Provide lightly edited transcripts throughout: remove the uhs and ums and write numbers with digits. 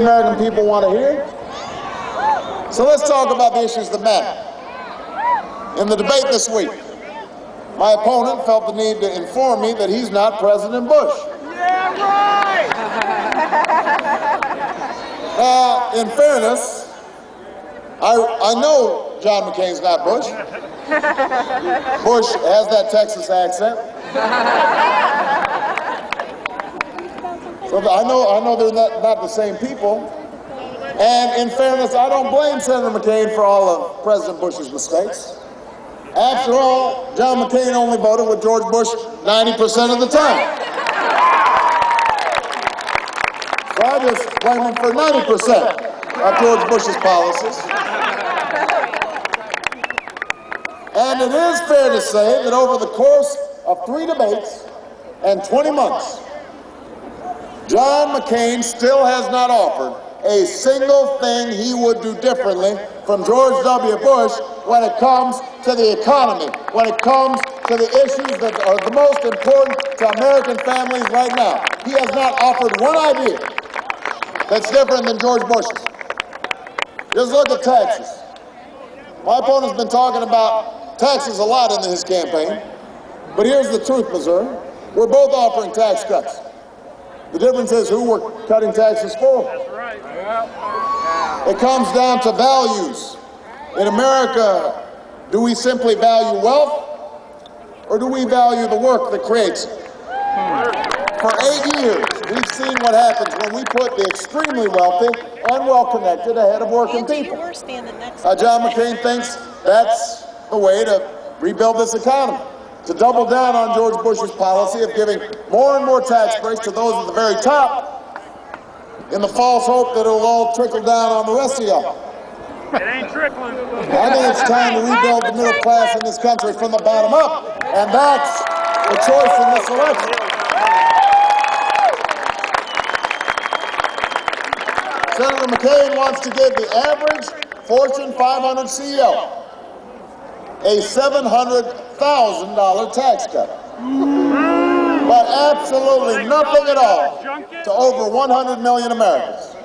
American people want to hear. So let's talk about the issues that matter. In the debate this week, my opponent felt the need to inform me that he's not President Bush. Yeah, right! Now, in fairness, I know John McCain's not Bush. Bush has that Texas accent. So I know they're not the same people. And in fairness, I don't blame Senator McCain for all of President Bush's mistakes. After all, John McCain only voted with George Bush 90% of the time. So I just blame him for 90% of George Bush's policies. And it is fair to say that over the course of 3 debates and 20 months, John McCain still has not offered a single thing he would do differently from George W. Bush when it comes to the economy, when it comes to the issues that are the most important to American families right now. He has not offered one idea that's different than George Bush's. Just look at taxes. My opponent's been talking about taxes a lot in his campaign, but here's the truth, Missouri. We're both offering tax cuts. The difference is who we're cutting taxes for. That's right. It comes down to values. In America, do we simply value wealth, or do we value the work that creates it? For 8 years, we've seen what happens when we put the extremely wealthy and well-connected ahead of working people. John McCain thinks that's the way to rebuild this economy, to double down on George Bush's policy of giving more and more tax breaks to those at the very top in the false hope that it'll all trickle down on the rest of y'all. It ain't trickling. I think it's time to rebuild the middle class in this country from the bottom up, and that's the choice in this election. Senator McCain wants to give the average Fortune 500 CEO a $700,000 tax cut, but absolutely nothing at all to over 100 million Americans.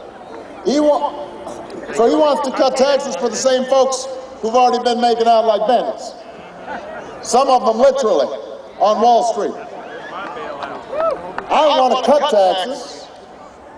So he wants to cut taxes for the same folks who've already been making out like bandits. Some of them literally on Wall Street. I want to cut taxes